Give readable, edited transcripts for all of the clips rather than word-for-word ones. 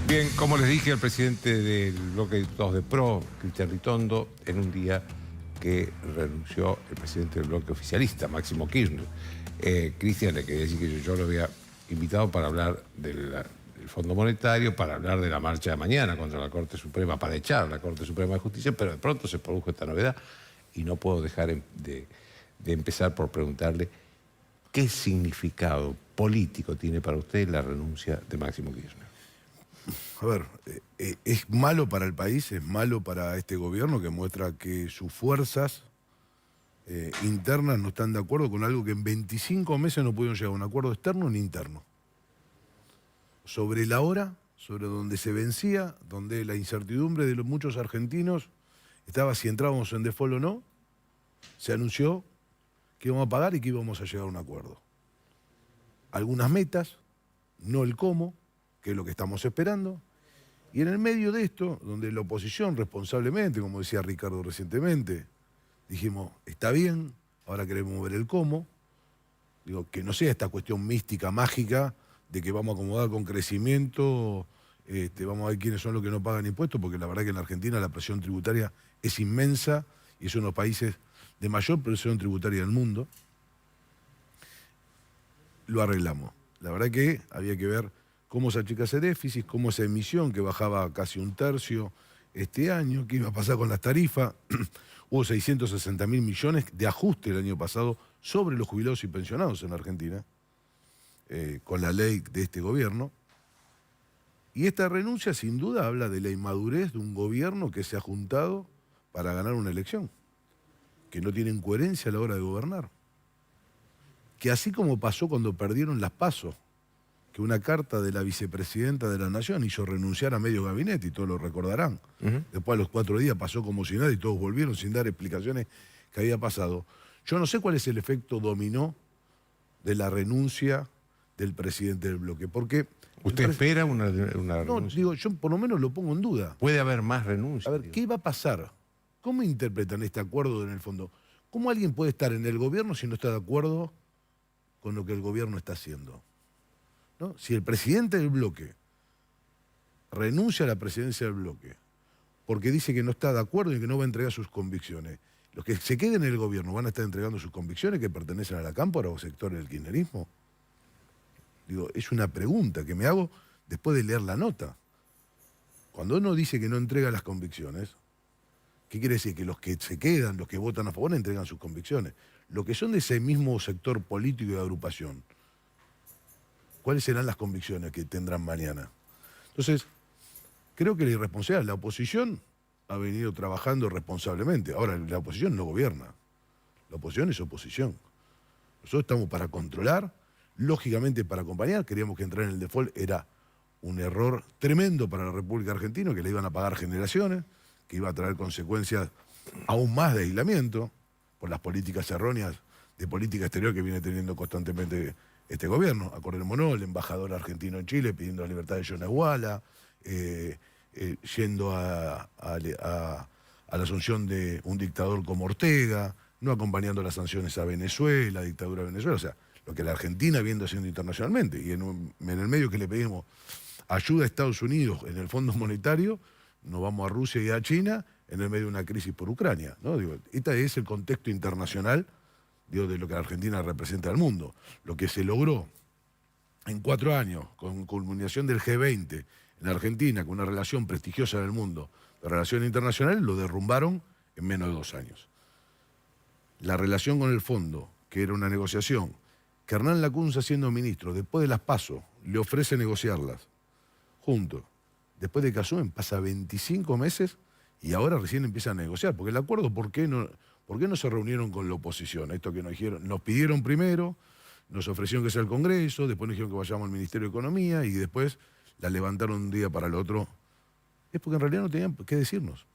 Bien, como les dije, el presidente del bloque de diputados de PRO, Cristian Ritondo, en un día que renunció el presidente del bloque oficialista, Máximo Kirchner. Cristian, le quería decir que yo lo había invitado para hablar del Fondo Monetario, para hablar de la marcha de mañana contra la Corte Suprema, para echar a la Corte Suprema de Justicia, pero de pronto se produjo esta novedad y no puedo dejar de empezar por preguntarle qué significado político tiene para usted la renuncia de Máximo Kirchner. A ver, es malo para el país, es malo para este gobierno que muestra que sus fuerzas internas no están de acuerdo con algo que en 25 meses no pudieron llegar a un acuerdo externo ni interno. Sobre la hora, sobre donde se vencía, donde la incertidumbre de los muchos argentinos estaba si entrábamos en default o no, se anunció que íbamos a pagar y que íbamos a llegar a un acuerdo. Algunas metas, no el cómo, que es lo que estamos esperando. Y en el medio de esto, donde la oposición responsablemente, como decía Ricardo recientemente, dijimos, está bien, ahora queremos ver el cómo. Digo, que no sea esta cuestión mística, mágica, de que vamos a acomodar con crecimiento, vamos a ver quiénes son los que no pagan impuestos, porque la verdad que en la Argentina la presión tributaria es inmensa y es uno de los países de mayor presión tributaria del mundo. Lo arreglamos. La verdad que había que ver cómo se achica ese déficit, cómo esa emisión que bajaba casi un tercio este año, qué iba a pasar con las tarifas. Hubo 660.000 millones de ajuste el año pasado sobre los jubilados y pensionados en la Argentina, con la ley de este gobierno. Y esta renuncia sin duda habla de la inmadurez de un gobierno que se ha juntado para ganar una elección, que no tienen coherencia a la hora de gobernar. Que así como pasó cuando perdieron las PASO, que una carta de la vicepresidenta de la Nación hizo renunciar a medio gabinete, y todos lo recordarán. Después a los 4 días pasó como si nada y todos volvieron sin dar explicaciones que había pasado. Yo no sé cuál es el efecto dominó de la renuncia del presidente del bloque, porque... ¿Usted espera una renuncia? No, digo, yo por lo menos lo pongo en duda. ¿Puede haber más renuncias? A ver, ¿qué va a pasar? ¿Cómo interpretan este acuerdo en el fondo? ¿Cómo alguien puede estar en el gobierno si no está de acuerdo con lo que el gobierno está haciendo? ¿No? Si el presidente del bloque renuncia a la presidencia del bloque porque dice que no está de acuerdo y que no va a entregar sus convicciones, los que se queden en el gobierno van a estar entregando sus convicciones que pertenecen a la cámpora o sectores del kirchnerismo. Digo, es una pregunta que me hago después de leer la nota. Cuando uno dice que no entrega las convicciones, ¿qué quiere decir? Que los que se quedan, los que votan a favor, entregan sus convicciones. Los que son de ese mismo sector político y de agrupación, ¿cuáles serán las convicciones que tendrán mañana? Entonces, creo que la irresponsabilidad, la oposición ha venido trabajando responsablemente. Ahora, la oposición no gobierna. La oposición es oposición. Nosotros estamos para controlar, lógicamente para acompañar. Queríamos que entrar en el default era un error tremendo para la República Argentina, que le iban a pagar generaciones, que iba a traer consecuencias aún más de aislamiento por las políticas erróneas de política exterior que viene teniendo constantemente este gobierno. Acordémonos, el embajador argentino en Chile pidiendo la libertad de John Aguala, yendo a la asunción de un dictador como Ortega, no acompañando las sanciones a Venezuela, dictadura de Venezuela, o sea, lo que la Argentina viene haciendo internacionalmente. Y en el medio que le pedimos ayuda a Estados Unidos en el Fondo Monetario, nos vamos a Rusia y a China en el medio de una crisis por Ucrania, ¿no? Digo, este es el contexto internacional, digo, de lo que la Argentina representa al mundo. Lo que se logró en 4 años, con culminación del G20 en la Argentina, con una relación prestigiosa en el mundo, de relaciones internacionales, lo derrumbaron en menos de 2 años. La relación con el fondo, que era una negociación, que Hernán Lacunza, siendo ministro, después de las PASO, le ofrece negociarlas juntos. Después de que asumen, pasa 25 meses y ahora recién empiezan a negociar. Porque el acuerdo, ¿por qué no se reunieron con la oposición? Esto que nos dijeron, nos pidieron primero, nos ofrecieron que sea el Congreso, después nos dijeron que vayamos al Ministerio de Economía y después la levantaron un día para el otro. Es porque en realidad no tenían qué decirnos.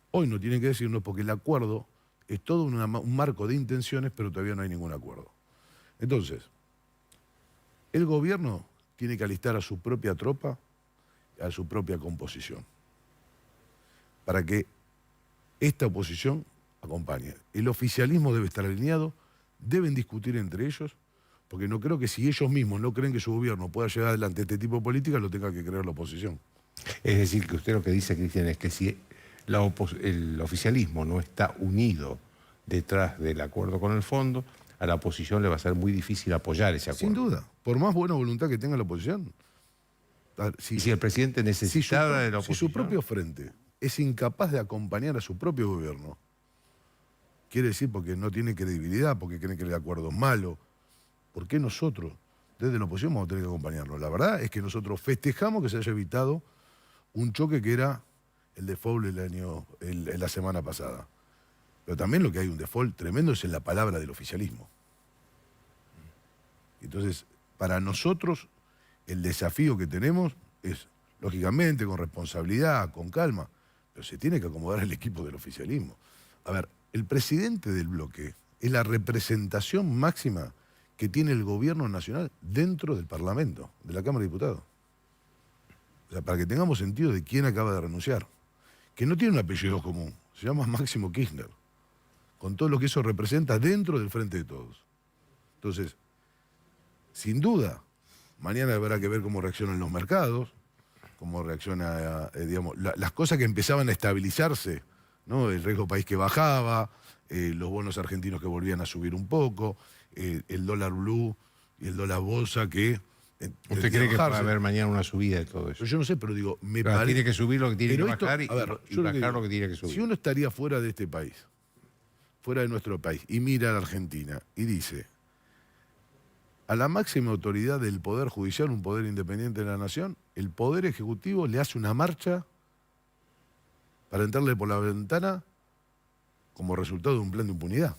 Hoy no tienen que decirnos porque el acuerdo es todo un marco de intenciones, pero todavía no hay ningún acuerdo. Entonces, el gobierno tiene que alistar a su propia tropa, a su propia composición, para que esta oposición acompañe. El oficialismo debe estar alineado, deben discutir entre ellos, Porque no creo que si ellos mismos no creen que su gobierno pueda llegar adelante este tipo de política, lo tenga que creer la oposición. Es decir, que usted lo que dice, Cristian, es que si el oficialismo no está unido detrás del acuerdo con el fondo, a la oposición le va a ser muy difícil apoyar ese acuerdo. Sin duda, por más buena voluntad que tenga la oposición. Y si el presidente necesitara de la oposición... Si su propio frente es incapaz de acompañar a su propio gobierno, quiere decir porque no tiene credibilidad, porque creen que el acuerdo es malo, ¿por qué nosotros, desde la oposición, vamos a tener que acompañarlo? La verdad es que nosotros festejamos que se haya evitado un choque que era el default en la semana pasada. Pero también lo que hay un default tremendo es en la palabra del oficialismo. Entonces, para nosotros, el desafío que tenemos es, lógicamente, con responsabilidad, con calma, pero se tiene que acomodar el equipo del oficialismo. A ver, el presidente del bloque es la representación máxima que tiene el gobierno nacional dentro del Parlamento, de la Cámara de Diputados. O sea, para que tengamos sentido de quién acaba de renunciar, que no tiene un apellido común, se llama Máximo Kirchner, con todo lo que eso representa dentro del Frente de Todos. Entonces, sin duda, mañana habrá que ver cómo reaccionan los mercados, cómo reacciona, digamos, las cosas que empezaban a estabilizarse, ¿no? El riesgo país que bajaba, los bonos argentinos que volvían a subir un poco, el dólar blue y el dólar bolsa que... ¿Usted cree que va a haber mañana una subida de todo eso? Pero yo no sé, pero digo, me parece... parece... Tiene que subir lo que tiene que bajar y bajar digo, lo que tiene que subir. Si uno estaría fuera de este país, fuera de nuestro país, y mira a la Argentina y dice, a la máxima autoridad del Poder Judicial, un poder independiente de la Nación, el Poder Ejecutivo le hace una marcha para entrarle por la ventana como resultado de un plan de impunidad.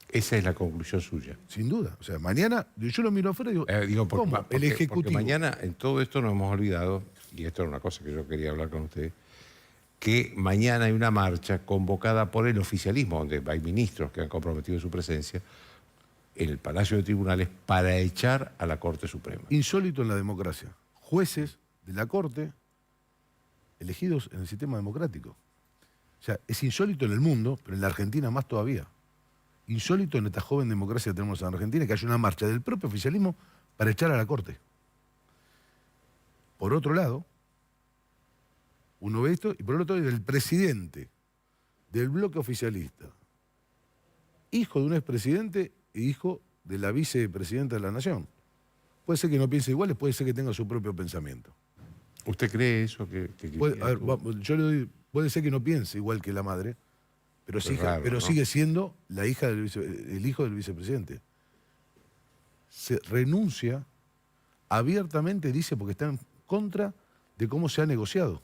Esa es la conclusión suya. Sin duda. O sea, mañana, yo lo miro afuera y digo, ¿cómo? El Ejecutivo. Porque mañana, en todo esto nos hemos olvidado, y esto era una cosa que yo quería hablar con usted, que mañana hay una marcha convocada por el oficialismo, donde hay ministros que han comprometido su presencia, en el Palacio de Tribunales, para echar a la Corte Suprema. Insólito en la democracia. Jueces de la Corte elegidos en el sistema democrático. O sea, es insólito en el mundo, pero en la Argentina más todavía. Insólito en esta joven democracia que tenemos en Argentina, que haya una marcha del propio oficialismo para echar a la Corte. Por otro lado, uno ve esto, y por otro lado, el presidente del bloque oficialista, hijo de un expresidente e hijo de la vicepresidenta de la Nación. Puede ser que no piense igual, puede ser que tenga su propio pensamiento. ¿Usted cree eso? Puede ser que no piense igual que la madre, pero, ¿no? Sigue siendo la hija el hijo del vicepresidente. Se renuncia abiertamente, dice, porque está en contra de cómo se ha negociado.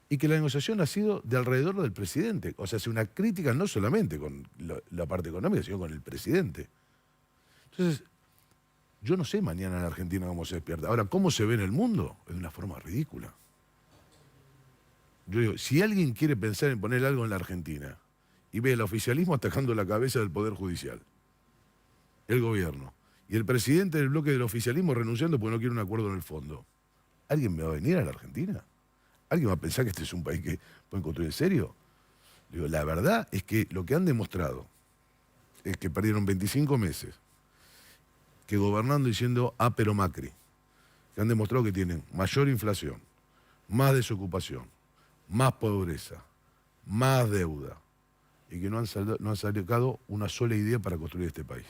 Y que la negociación ha sido de alrededor del presidente. O sea, hace una crítica no solamente con la parte económica, sino con el presidente. Entonces, yo no sé mañana en la Argentina cómo se despierta. Ahora, ¿cómo se ve en el mundo? Es de una forma ridícula. Yo digo, si alguien quiere pensar en poner algo en la Argentina y ve el oficialismo atacando la cabeza del Poder Judicial, el gobierno, y el presidente del bloque del oficialismo renunciando porque no quiere un acuerdo en el fondo, ¿alguien me va a venir a la Argentina? ¿Alguien va a pensar que este es un país que pueden construir en serio? Digo, la verdad es que lo que han demostrado es que perdieron 25 meses, que gobernando diciendo pero Macri, que han demostrado que tienen mayor inflación, más desocupación, más pobreza, más deuda, y que no han sacado una sola idea para construir este país.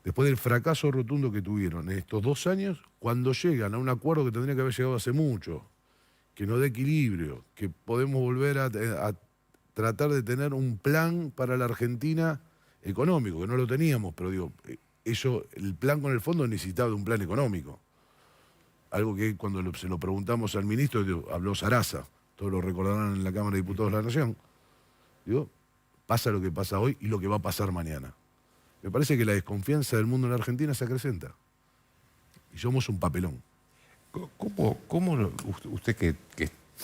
Después del fracaso rotundo que tuvieron en estos 2 años, cuando llegan a un acuerdo que tendría que haber llegado hace mucho, que nos dé equilibrio, que podemos volver a tratar de tener un plan para la Argentina económico, que no lo teníamos, pero digo, el plan con el fondo necesitaba de un plan económico. Algo que cuando se lo preguntamos al ministro, habló Sarasa, todos lo recordarán en la Cámara de Diputados de la Nación, digo, pasa lo que pasa hoy y lo que va a pasar mañana. Me parece que la desconfianza del mundo en la Argentina se acrecenta. Y somos un papelón. ¿Cómo usted que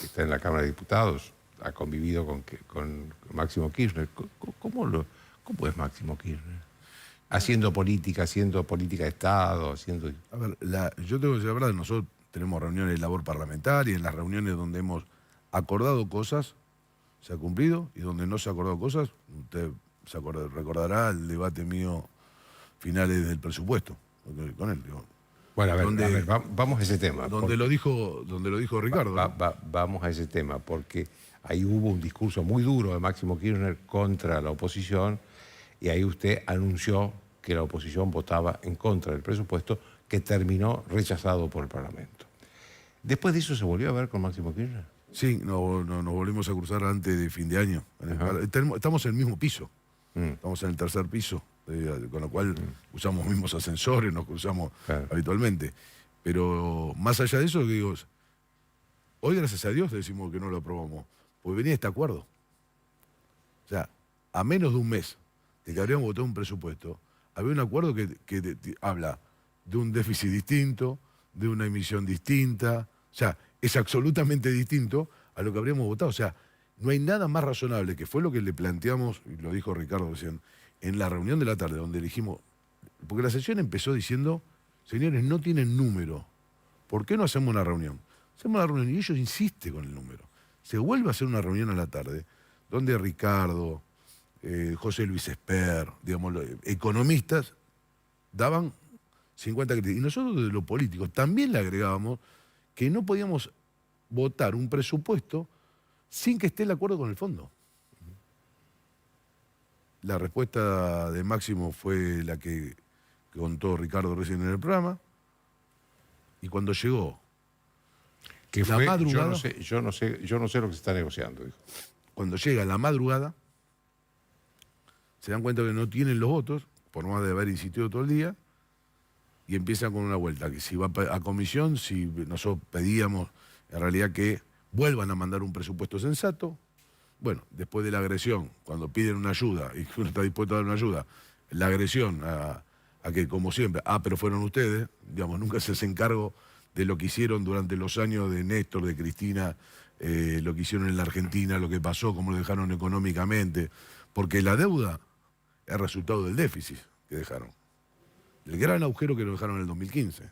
está en la Cámara de Diputados, ha convivido con Máximo Kirchner, ¿cómo es Máximo Kirchner? Haciendo política de Estado, haciendo... A ver, yo tengo que decir la verdad, nosotros tenemos reuniones de labor parlamentaria, en las reuniones donde hemos acordado cosas, se ha cumplido, y donde no se ha acordado cosas, usted recordará el debate mío finales del presupuesto con él. Digo, Bueno, vamos a ese tema. donde lo dijo Ricardo. Vamos a ese tema, porque ahí hubo un discurso muy duro de Máximo Kirchner contra la oposición, y ahí usted anunció que la oposición votaba en contra del presupuesto, que terminó rechazado por el Parlamento. ¿Después de eso se volvió a ver con Máximo Kirchner? Sí, nos volvimos a cruzar antes de fin de año. Estamos en el mismo piso. Estamos en el tercer piso, con lo cual usamos mismos ascensores, nos cruzamos habitualmente. Pero más allá de eso, digo, hoy gracias a Dios decimos que no lo aprobamos, porque venía este acuerdo. O sea, a menos de un mes de que habríamos votado un presupuesto, había un acuerdo que habla de un déficit distinto, de una emisión distinta. O sea, es absolutamente distinto a lo que habríamos votado. O sea, no hay nada más razonable, que fue lo que le planteamos, y lo dijo Ricardo recién, en la reunión de la tarde, donde dijimos, porque la sesión empezó diciendo, señores, no tienen número, ¿por qué no hacemos una reunión? Hacemos una reunión y ellos insisten con el número. Se vuelve a hacer una reunión a la tarde, donde Ricardo, José Luis Esper, digamos, economistas, daban 50 criterios. Y nosotros desde lo político también le agregábamos que no podíamos votar un presupuesto sin que esté el acuerdo con el fondo. La respuesta de Máximo fue la que contó Ricardo recién en el programa. Y cuando llegó que la fue, madrugada, yo no sé lo que se está negociando, dijo. Cuando llega la madrugada, se dan cuenta que no tienen los votos, por más de haber insistido todo el día, y empiezan con una vuelta, que si va a comisión, si nosotros pedíamos en realidad que vuelvan a mandar un presupuesto sensato. Bueno, después de la agresión, cuando piden una ayuda y uno está dispuesto a dar una ayuda, la agresión a que, como siempre, pero fueron ustedes, digamos, nunca se hace cargo de lo que hicieron durante los años de Néstor, de Cristina, lo que hicieron en la Argentina, lo que pasó, cómo lo dejaron económicamente, porque la deuda es resultado del déficit que dejaron. El gran agujero que lo dejaron en el 2015.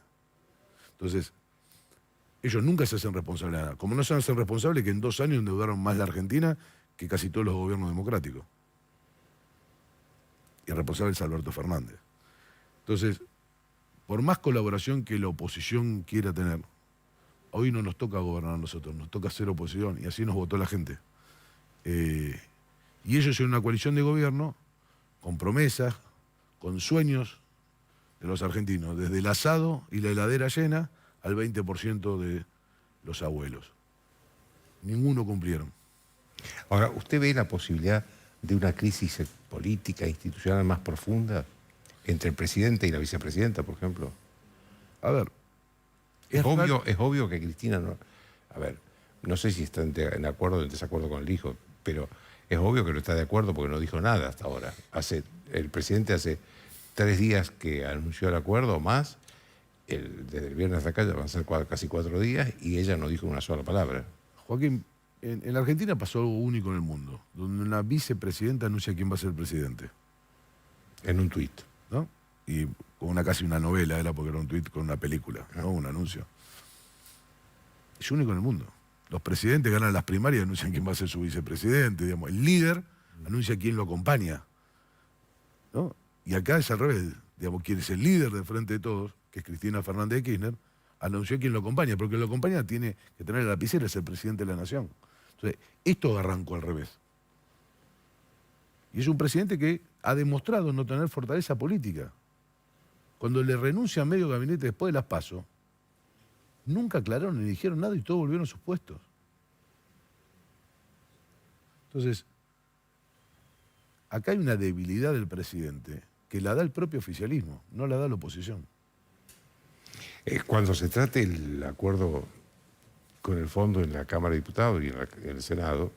Entonces, ellos nunca se hacen responsables de nada. Como no se hacen responsables que en 2 años endeudaron más la Argentina que casi todos los gobiernos democráticos. Y el responsable es Alberto Fernández. Entonces, por más colaboración que la oposición quiera tener, hoy no nos toca gobernar a nosotros, nos toca hacer oposición, y así nos votó la gente. Y ellos en una coalición de gobierno, con promesas, con sueños de los argentinos, desde el asado y la heladera llena al 20% de los abuelos. Ninguno cumplieron. Ahora, ¿usted ve la posibilidad de una crisis política, institucional más profunda entre el presidente y la vicepresidenta, por ejemplo? A ver. Es obvio que Cristina no... A ver, no sé si está en acuerdo o en desacuerdo con el hijo, pero es obvio que no está de acuerdo porque no dijo nada hasta ahora. El presidente hace 3 días que anunció el acuerdo o más, desde el viernes de acá ya van a ser casi 4 días, y ella no dijo una sola palabra. Joaquín, en la Argentina pasó algo único en el mundo, donde una vicepresidenta anuncia quién va a ser el presidente. En un tuit. ¿No? Y con casi una novela, era porque era un tuit con una película, ¿no? Un anuncio. Es único en el mundo. Los presidentes ganan las primarias y anuncian quién va a ser su vicepresidente. Digamos. El líder anuncia quién lo acompaña, ¿no? Y acá es al revés. Digamos, quien es el líder de Frente de Todos, que es Cristina Fernández de Kirchner, anunció quién lo acompaña, porque lo acompaña tiene que tener la lapicera, es el presidente de la nación. Entonces, esto arrancó al revés. Y es un presidente que ha demostrado no tener fortaleza política. Cuando le renuncia a medio gabinete después de las PASO, nunca aclararon ni dijeron nada y todos volvieron a sus puestos. Entonces, acá hay una debilidad del presidente que la da el propio oficialismo, no la da la oposición. Cuando se trate el acuerdo con el fondo en la Cámara de Diputados y en el Senado,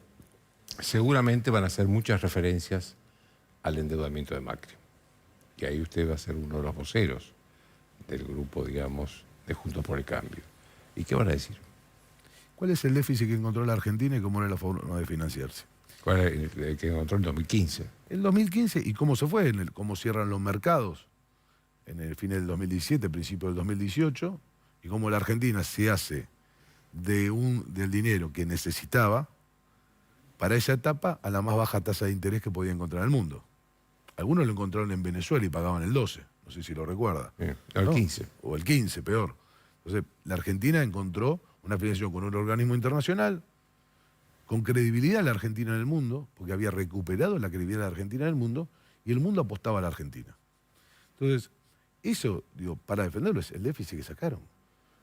seguramente van a hacer muchas referencias al endeudamiento de Macri. Y ahí usted va a ser uno de los voceros del grupo, digamos, de Juntos por el Cambio. ¿Y qué van a decir? ¿Cuál es el déficit que encontró la Argentina y cómo era la forma de financiarse? ¿Cuál es el que encontró en 2015? El 2015, ¿y cómo se fue? Cómo cierran los mercados en el fin del 2017, principio del 2018, y cómo la Argentina se hace del dinero que necesitaba para esa etapa a la más baja tasa de interés que podía encontrar en el mundo. Algunos lo encontraron en Venezuela y pagaban el 12, no sé si lo recuerda. El 15. O el 15, peor. Entonces, la Argentina encontró una financiación con un organismo internacional, con credibilidad la Argentina en el mundo, porque había recuperado la credibilidad de la Argentina en el mundo, y el mundo apostaba a la Argentina. Entonces, eso, digo, para defenderlo es el déficit que sacaron.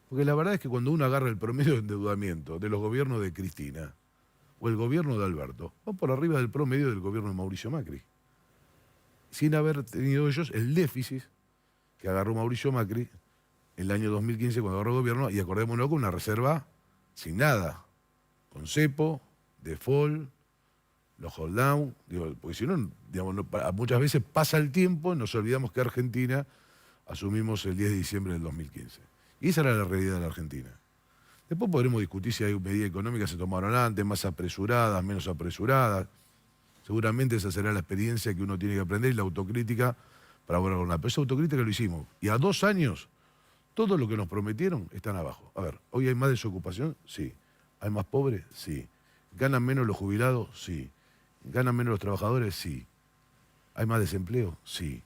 Porque la verdad es que cuando uno agarra el promedio de endeudamiento de los gobiernos de Cristina o el gobierno de Alberto, van por arriba del promedio del gobierno de Mauricio Macri. Sin haber tenido ellos el déficit que agarró Mauricio Macri en el año 2015 cuando agarró el gobierno, y acordémonos con una reserva sin nada, con cepo, default, los hold down, digo, porque si no, digamos, muchas veces pasa el tiempo y nos olvidamos que Argentina asumimos el 10 de diciembre del 2015. Y esa era la realidad de la Argentina. Después podremos discutir si hay medidas económicas que se tomaron antes, más apresuradas, menos apresuradas. Seguramente esa será la experiencia que uno tiene que aprender y la autocrítica para volver a gobernar. Pero esa autocrítica lo hicimos. Y a 2 años, todo lo que nos prometieron están abajo. A ver, ¿hoy hay más desocupación? Sí. ¿Hay más pobres? Sí. ¿Ganan menos los jubilados? Sí. ¿Ganan menos los trabajadores? Sí. ¿Hay más desempleo? Sí.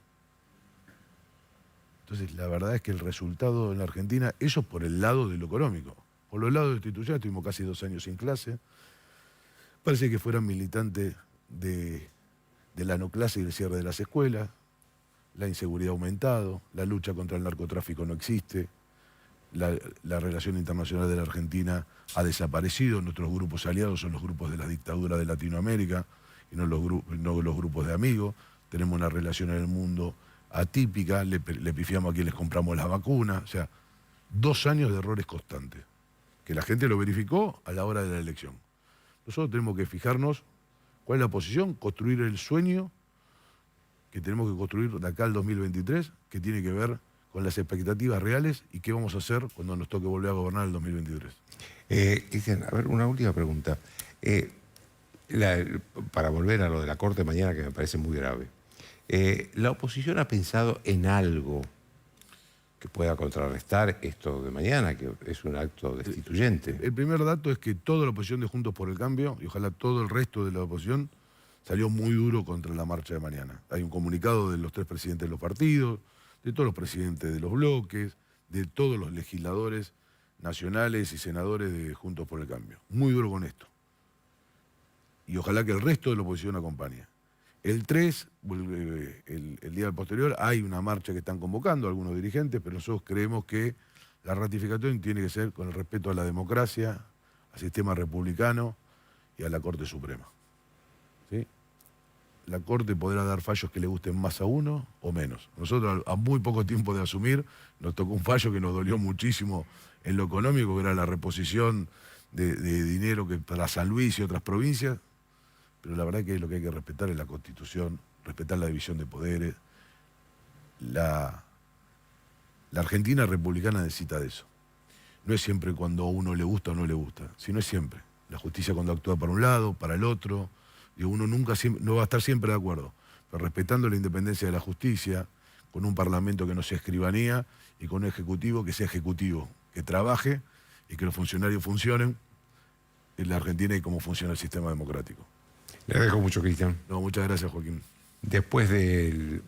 Entonces, la verdad es que el resultado en la Argentina, eso por el lado de lo económico. Por los lados de la institución, estuvimos casi 2 años sin clase. Parece que fueran militantes de la no clase y el cierre de las escuelas. La inseguridad ha aumentado, la lucha contra el narcotráfico no existe, la relación internacional de la Argentina ha desaparecido, nuestros grupos aliados son los grupos de la dictadura de Latinoamérica y no los grupos de amigos, tenemos una relación en el mundo atípica, le pifiamos a quien les compramos las vacunas, o sea, 2 años de errores constantes, que la gente lo verificó a la hora de la elección. Nosotros tenemos que fijarnos cuál es la posición, construir el sueño que tenemos que construir de acá al 2023, que tiene que ver con las expectativas reales y qué vamos a hacer cuando nos toque volver a gobernar el 2023. Cristian, a ver, una última pregunta. Para volver a lo de la Corte mañana, que me parece muy grave. ¿La oposición ha pensado en algo que pueda contrarrestar esto de mañana, que es un acto destituyente? El primer dato es que toda la oposición de Juntos por el Cambio, y ojalá todo el resto de la oposición, salió muy duro contra la marcha de mañana. Hay un comunicado de los 3 presidentes de los partidos, de todos los presidentes de los bloques, de todos los legisladores nacionales y senadores de Juntos por el Cambio. Muy duro con esto. Y ojalá que el resto de la oposición acompañe. El 3, el día posterior, hay una marcha que están convocando algunos dirigentes, pero nosotros creemos que la ratificación tiene que ser con el respeto a la democracia, al sistema republicano y a la Corte Suprema. ¿Sí? La Corte podrá dar fallos que le gusten más a uno o menos. Nosotros, a muy poco tiempo de asumir, nos tocó un fallo que nos dolió muchísimo en lo económico, que era la reposición de dinero para San Luis y otras provincias, pero la verdad que lo que hay que respetar es la Constitución, respetar la división de poderes. La Argentina republicana necesita de eso. No es siempre cuando a uno le gusta o no le gusta, sino es siempre. La justicia cuando actúa para un lado, para el otro, y uno nunca no va a estar siempre de acuerdo, pero respetando la independencia de la justicia, con un parlamento que no sea escribanía y con un ejecutivo que sea ejecutivo, que trabaje y que los funcionarios funcionen en la Argentina y cómo funciona el sistema democrático. Le agradezco mucho, Cristian. No, muchas gracias, Joaquín. Después del